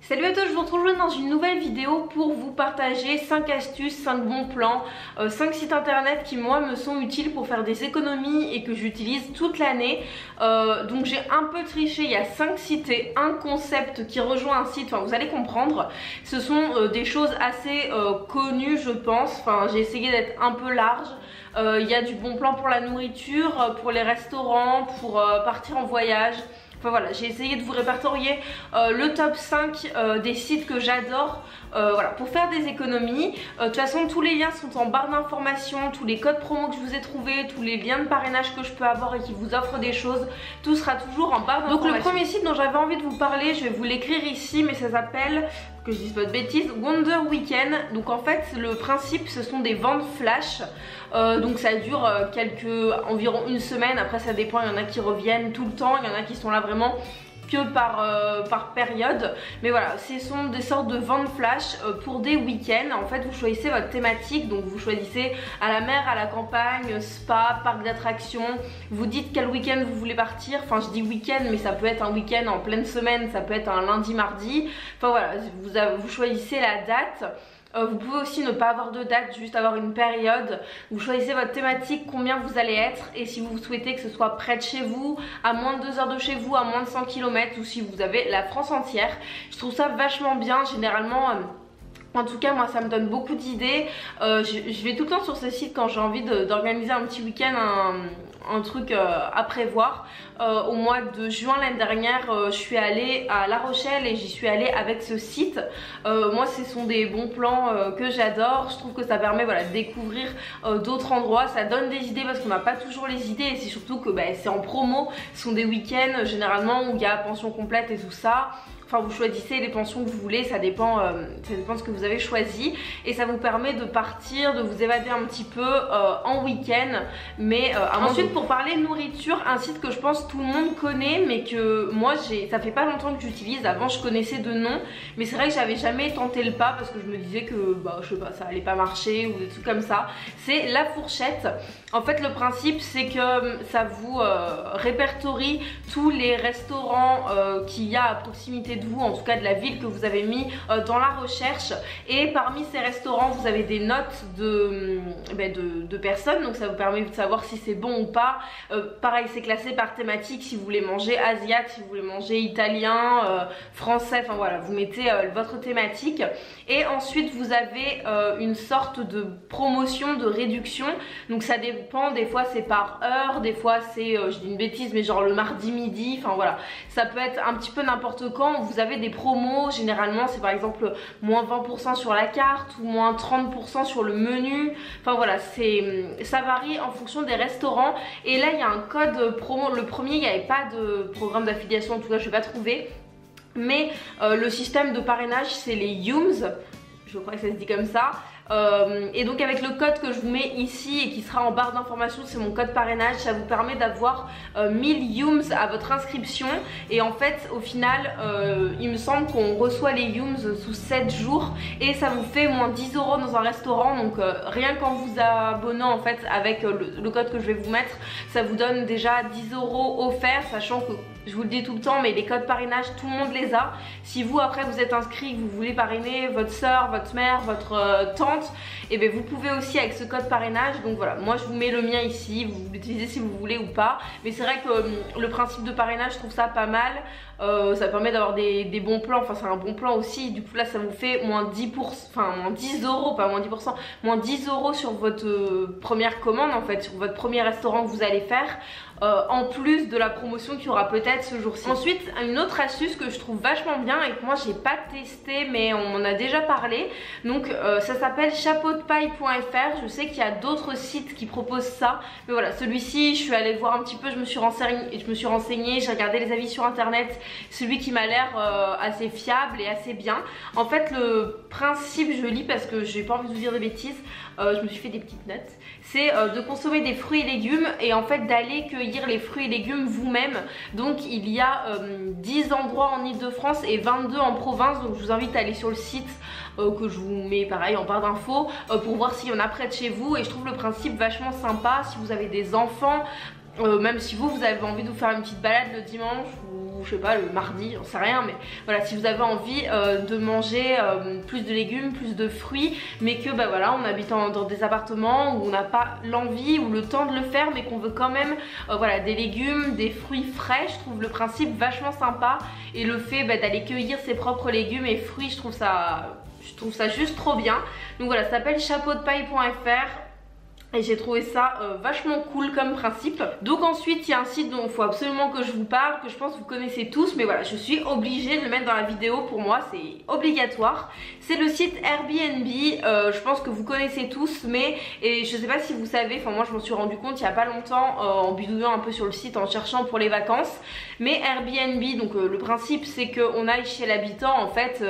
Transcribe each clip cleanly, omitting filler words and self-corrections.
Salut à tous, je vous retrouve dans une nouvelle vidéo pour vous partager 5 astuces, 5 bons plans, 5 sites internet qui moi me sont utiles pour faire des économies et que j'utilise toute l'année. Donc j'ai un peu triché, il y a 5 sites et un concept qui rejoint un site, enfin vous allez comprendre. Ce sont des choses assez connues je pense, enfin j'ai essayé d'être un peu large. Il y a du bon plan pour la nourriture, pour les restaurants, pour partir en voyage. Enfin voilà, j'ai essayé de vous répertorier le top 5 des sites que j'adore voilà, pour faire des économies. De toute façon, tous les liens sont en barre d'informations, tous les codes promo que je vous ai trouvés, tous les liens de parrainage que je peux avoir et qui vous offrent des choses, tout sera toujours en barre d'informations. Donc le premier site dont j'avais envie de vous parler, je vais vous l'écrire ici, mais ça s'appelle, que je dise pas de bêtises, Wonder Weekend. Donc en fait, le principe, ce sont des ventes flash. Donc ça dure environ une semaine, après ça dépend, il y en a qui reviennent tout le temps, il y en a qui sont là vraiment que par période, mais voilà, ce sont des sortes de ventes flash pour des week-ends. En fait vous choisissez votre thématique, donc vous choisissez à la mer, à la campagne, spa, parc d'attractions, vous dites quel week-end vous voulez partir, enfin je dis week-end mais ça peut être un week-end en pleine semaine, ça peut être un lundi, mardi, enfin voilà, vous choisissez la date. Vous pouvez aussi ne pas avoir de date, juste avoir une période. Vous choisissez votre thématique, combien vous allez être, et si vous souhaitez que ce soit près de chez vous, à moins de 2 heures de chez vous, à moins de 100 km, ou si vous avez la France entière. Je trouve ça vachement bien, généralement. En tout cas moi ça me donne beaucoup d'idées. Je vais tout le temps sur ce site quand j'ai envie d'organiser un petit week-end, un truc à prévoir. Au mois de juin l'année dernière je suis allée à La Rochelle et j'y suis allée avec ce site. Moi ce sont des bons plans que j'adore. Je trouve que ça permet voilà, de découvrir d'autres endroits. Ça donne des idées parce qu'on n'a pas toujours les idées, et c'est surtout que c'est en promo. Ce sont des week-ends généralement où il y a pension complète et tout ça. Enfin vous choisissez les pensions que vous voulez, ça dépend de ce que vous avez choisi, et ça vous permet de partir, de vous évader un petit peu en week-end. Mais ensuite pour parler nourriture, un site que je pense tout le monde connaît mais que moi ça fait pas longtemps que j'utilise. Avant je connaissais de nom, mais c'est vrai que j'avais jamais tenté le pas parce que je me disais que je sais pas, ça allait pas marcher ou des trucs comme ça. C'est La Fourchette. En fait le principe c'est que ça vous répertorie tous les restaurants qu'il y a à proximité de vous, en tout cas de la ville que vous avez mis dans la recherche, et parmi ces restaurants vous avez des notes de personnes, donc ça vous permet de savoir si c'est bon ou pas. Pareil c'est classé par thématique, si vous voulez manger asiat, si vous voulez manger italien, français, enfin voilà, vous mettez votre thématique, et ensuite vous avez une sorte de promotion, de réduction. Donc ça dépend, des fois c'est par heure, des fois c'est, je dis une bêtise mais genre le mardi midi, enfin voilà, ça peut être un petit peu n'importe quand. Vous avez des promos, généralement c'est par exemple moins 20% sur la carte ou moins 30% sur le menu. Enfin voilà, ça varie en fonction des restaurants. Et là il y a un code promo, le premier il n'y avait pas de programme d'affiliation, en tout cas je n'ai pas trouvé. Mais le système de parrainage c'est les Yums, je crois que ça se dit comme ça. Et donc avec le code que je vous mets ici et qui sera en barre d'informations, c'est mon code parrainage, ça vous permet d'avoir 1000 Yums à votre inscription. Et en fait au final il me semble qu'on reçoit les Yums sous 7 jours, et ça vous fait moins 10 € dans un restaurant. Donc rien qu'en vous abonnant en fait avec le code que je vais vous mettre, ça vous donne déjà 10 € offerts, sachant que je vous le dis tout le temps mais les codes parrainage tout le monde les a. Si vous après vous êtes inscrit, que vous voulez parrainer votre soeur, votre mère, votre tante, et bien vous pouvez aussi avec ce code parrainage. Donc voilà, moi je vous mets le mien ici, vous l'utilisez si vous voulez ou pas. Mais c'est vrai que le principe de parrainage, je trouve ça pas mal. Ça permet d'avoir des bons plans, enfin c'est un bon plan aussi. Du coup là ça vous fait moins 10%, enfin moins 10 €, pas moins 10%, moins 10 € sur votre première commande en fait, sur votre premier restaurant que vous allez faire. En plus de la promotion qu'il y aura peut-être ce jour-ci. Ensuite une autre astuce que je trouve vachement bien et que moi j'ai pas testé mais on m'en a déjà parlé, donc ça s'appelle chapeaudepaille.fr. Je sais qu'il y a d'autres sites qui proposent ça, mais voilà, celui-ci je suis allée voir un petit peu, je me suis renseignée, j'ai regardé les avis sur internet. Celui qui m'a l'air assez fiable et assez bien. En fait le principe, je lis parce que j'ai pas envie de vous dire de bêtises, je me suis fait des petites notes, c'est de consommer des fruits et légumes et en fait d'aller cueillir les fruits et légumes vous-même. Donc il y a 10 endroits en Ile-de-France et 22 en province, donc je vous invite à aller sur le site que je vous mets pareil en barre d'infos pour voir s'il y en a près de chez vous. Et je trouve le principe vachement sympa si vous avez des enfants, même si vous avez envie de vous faire une petite balade le dimanche ou ou je sais pas, le mardi, j'en sais rien, mais voilà, si vous avez envie de manger plus de légumes, plus de fruits, mais que bah voilà, on habite dans des appartements où on n'a pas l'envie ou le temps de le faire, mais qu'on veut quand même voilà, des légumes, des fruits frais. Je trouve le principe vachement sympa, et le fait bah, d'aller cueillir ses propres légumes et fruits, je trouve ça juste trop bien. Donc voilà, ça s'appelle chapeaudepaille.fr. Et j'ai trouvé ça vachement cool comme principe. Donc ensuite il y a un site dont il faut absolument que je vous parle, que je pense que vous connaissez tous, mais voilà, je suis obligée de le mettre dans la vidéo, pour moi c'est obligatoire. C'est le site Airbnb, je pense que vous connaissez tous, mais et je sais pas si vous savez, enfin moi je m'en suis rendu compte il y a pas longtemps en bidouillant un peu sur le site, en cherchant pour les vacances. Mais Airbnb, donc le principe c'est qu'on aille chez l'habitant en fait,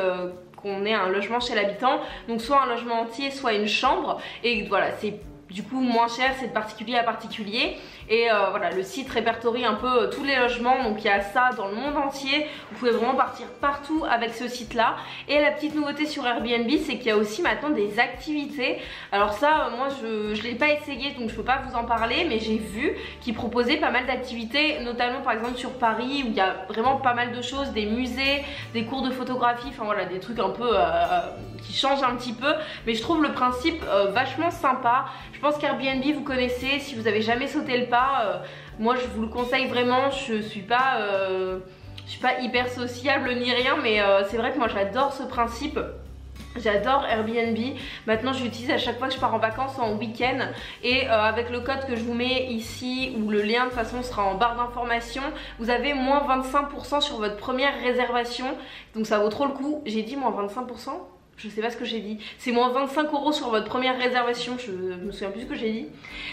qu'on ait un logement chez l'habitant, donc soit un logement entier, soit une chambre, et voilà, c'est du coup moins cher, c'est de particulier à particulier. Et voilà, le site répertorie un peu tous les logements, donc il y a ça dans le monde entier. Vous pouvez vraiment partir partout avec ce site là. Et la petite nouveauté sur Airbnb, c'est qu'il y a aussi maintenant des activités. Alors ça, moi je l'ai pas essayé, donc je peux pas vous en parler, mais j'ai vu qu'ils proposaient pas mal d'activités, notamment par exemple sur Paris, où il y a vraiment pas mal de choses, des musées, des cours de photographie, enfin voilà, des trucs un peu qui changent un petit peu. Mais je trouve le principe vachement sympa. Je pense qu'Airbnb vous connaissez, si vous avez jamais sauté le pas, moi je vous le conseille vraiment. Je suis pas hyper sociable ni rien, mais c'est vrai que moi j'adore ce principe. J'adore Airbnb. Maintenant je l'utilise à chaque fois que je pars en vacances en week-end, et avec le code que je vous mets ici, ou le lien de toute façon sera en barre d'information, vous avez moins 25% sur votre première réservation, donc ça vaut trop le coup. J'ai dit moins 25%? Je sais pas ce que j'ai dit, c'est moins 25 € sur votre première réservation, je me souviens plus ce que j'ai dit.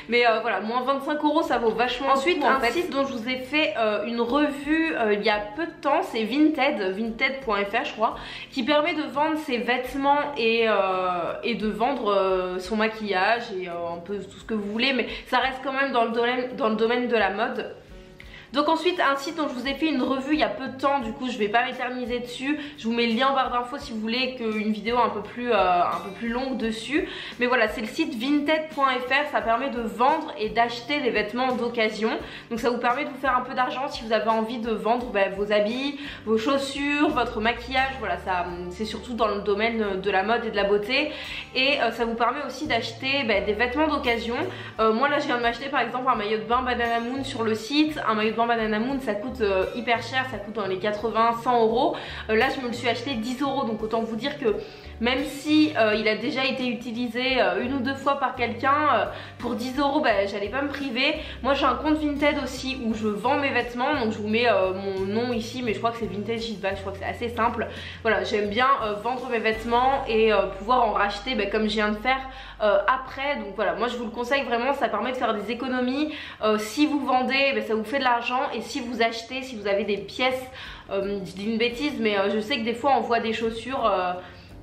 Mais voilà, moins 25 € ça vaut vachement. Ensuite, un site dont je vous ai fait une revue il y a peu de temps, c'est Vinted.fr je crois, qui permet de vendre ses vêtements et de vendre son maquillage et un peu tout ce que vous voulez, mais ça reste quand même dans le domaine de la mode. Donc ensuite un site dont je vous ai fait une revue il y a peu de temps, du coup je vais pas m'éterniser dessus, je vous mets le lien en barre d'infos si vous voulez une vidéo un peu plus longue dessus. Mais voilà, c'est le site Vinted.fr, ça permet de vendre et d'acheter des vêtements d'occasion. Donc ça vous permet de vous faire un peu d'argent si vous avez envie de vendre vos habits, vos chaussures, votre maquillage, voilà, ça c'est surtout dans le domaine de la mode et de la beauté. Et ça vous permet aussi d'acheter des vêtements d'occasion. Moi là je viens de m'acheter par exemple un maillot de bain Banana Moon sur le site. Un maillot de bain Banana Moon ça coûte hyper cher, ça coûte dans les 80-100 €. Là je me le suis acheté 10 €, donc autant vous dire que même si il a déjà été utilisé une ou deux fois par quelqu'un, pour 10 € j'allais pas me priver. Moi j'ai un compte Vinted aussi où je vends mes vêtements, donc je vous mets mon nom ici, mais je crois que c'est Vintage It Back, je crois que c'est assez simple. Voilà, j'aime bien vendre mes vêtements et pouvoir en racheter comme je viens de faire après. Donc voilà, moi je vous le conseille vraiment, ça permet de faire des économies. Si vous vendez, ça vous fait de l'argent, et si vous achetez, si vous avez des pièces, je dis une bêtise, mais je sais que des fois on voit des chaussures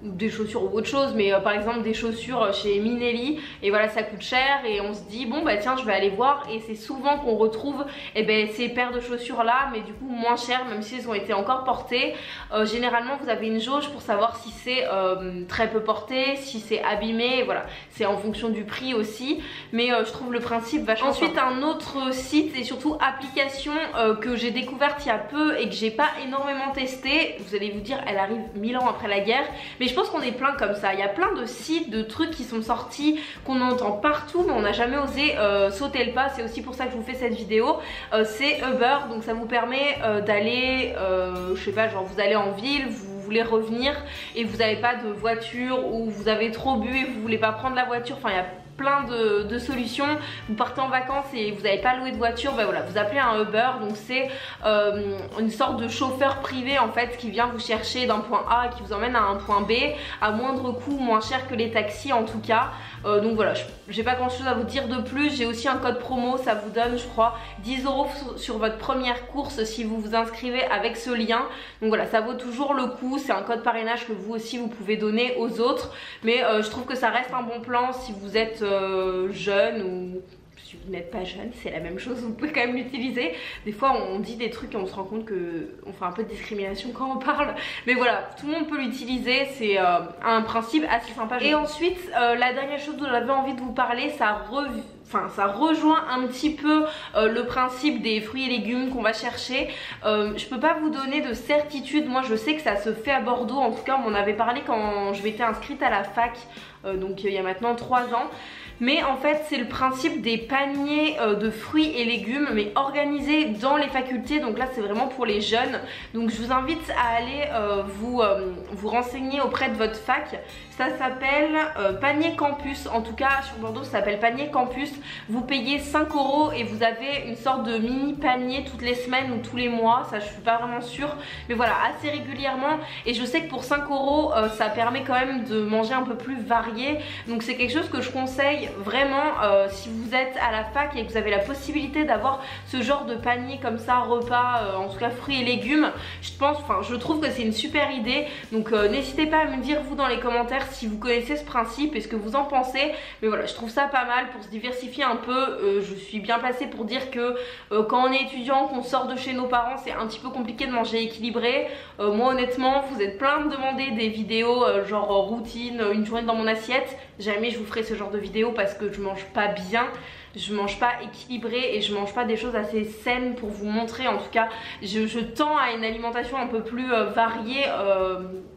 ou autre chose, mais par exemple des chaussures chez Minelli, et voilà ça coûte cher, et on se dit bon tiens je vais aller voir, et c'est souvent qu'on retrouve ces paires de chaussures là, mais du coup moins cher, même si elles ont été encore portées. Généralement vous avez une jauge pour savoir si c'est très peu porté, si c'est abîmé, et voilà, c'est en fonction du prix aussi, mais je trouve le principe vachement. Ensuite un autre site et surtout application que j'ai découverte il y a peu et que j'ai pas énormément testé, vous allez vous dire elle arrive 1000 ans après la guerre, mais je pense qu'on est plein comme ça. Il y a plein de sites, de trucs qui sont sortis, qu'on entend partout, mais on n'a jamais osé sauter le pas. C'est aussi pour ça que je vous fais cette vidéo. C'est Uber, donc ça vous permet d'aller, je sais pas, genre vous allez en ville, vous voulez revenir et vous n'avez pas de voiture, ou vous avez trop bu et vous voulez pas prendre la voiture. Enfin il y a plein de solutions. Vous partez en vacances et vous n'avez pas loué de voiture, voilà, vous appelez un Uber, donc c'est une sorte de chauffeur privé en fait qui vient vous chercher d'un point A et qui vous emmène à un point B à moindre coût, moins cher que les taxis en tout cas. Donc voilà, j'ai pas grand chose à vous dire de plus. J'ai aussi un code promo, ça vous donne je crois 10 € sur votre première course si vous vous inscrivez avec ce lien. Donc voilà, ça vaut toujours le coup, c'est un code parrainage que vous aussi vous pouvez donner aux autres, mais je trouve que ça reste un bon plan si vous êtes jeune, ou si vous n'êtes pas jeune, c'est la même chose, vous pouvez quand même l'utiliser. Des fois on dit des trucs et on se rend compte qu'on fait un peu de discrimination quand on parle, mais voilà, tout le monde peut l'utiliser, c'est un principe assez sympa. Et ensuite la dernière chose dont j'avais envie de vous parler, enfin ça rejoint un petit peu le principe des fruits et légumes qu'on va chercher. Je peux pas vous donner de certitude, moi je sais que ça se fait à Bordeaux, en tout cas on m'en avait parlé quand je m'étais inscrite à la fac, donc il y a maintenant 3 ans. Mais en fait c'est le principe des paniers de fruits et légumes, mais organisés dans les facultés. Donc là c'est vraiment pour les jeunes. Donc je vous invite à aller vous renseigner auprès de votre fac. Ça s'appelle Panier Campus. En tout cas sur Bordeaux ça s'appelle Panier Campus. Vous payez 5 € et vous avez une sorte de mini panier toutes les semaines ou tous les mois. Ça je suis pas vraiment sûre, mais voilà, assez régulièrement. Et je sais que pour 5 € ça permet quand même de manger un peu plus varié. Donc c'est quelque chose que je conseille vraiment si vous êtes à la fac et que vous avez la possibilité d'avoir ce genre de panier comme ça, repas, en tout cas fruits et légumes. Je trouve que c'est une super idée. Donc n'hésitez pas à me dire vous dans les commentaires si vous connaissez ce principe et ce que vous en pensez. Mais voilà, je trouve ça pas mal pour se diversifier un peu. Je suis bien placée pour dire que quand on est étudiant, qu'on sort de chez nos parents, c'est un petit peu compliqué de manger équilibré. Moi honnêtement, vous êtes plein de demander des vidéos genre routine, une journée dans mon assiette. Jamais je vous ferai ce genre de vidéo parce que je mange pas bien, je mange pas équilibré et je mange pas des choses assez saines pour vous montrer. En tout cas je tends à une alimentation un peu plus variée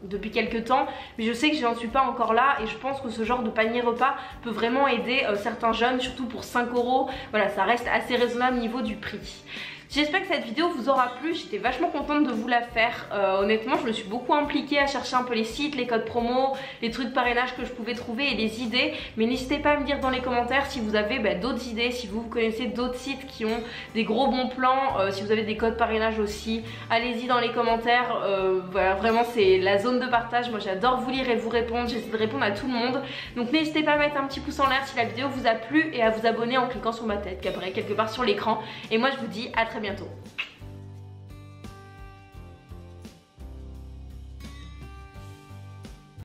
depuis quelques temps, mais je sais que j'en suis pas encore là et je pense que ce genre de panier repas peut vraiment aider certains jeunes, surtout pour 5 €. Voilà, ça reste assez raisonnable au niveau du prix. J'espère que cette vidéo vous aura plu, j'étais vachement contente de vous la faire. Honnêtement je me suis beaucoup impliquée à chercher un peu les sites, les codes promo, les trucs de parrainage que je pouvais trouver et les idées. Mais n'hésitez pas à me dire dans les commentaires si vous avez d'autres idées, si vous connaissez d'autres sites qui ont des gros bons plans, si vous avez des codes parrainage aussi. Allez-y dans les commentaires, voilà, vraiment c'est la zone de partage. Moi j'adore vous lire et vous répondre, j'essaie de répondre à tout le monde. Donc n'hésitez pas à mettre un petit pouce en l'air si la vidéo vous a plu et à vous abonner en cliquant sur ma tête qui apparaît quelque part sur l'écran. Et moi je vous dis à très bientôt.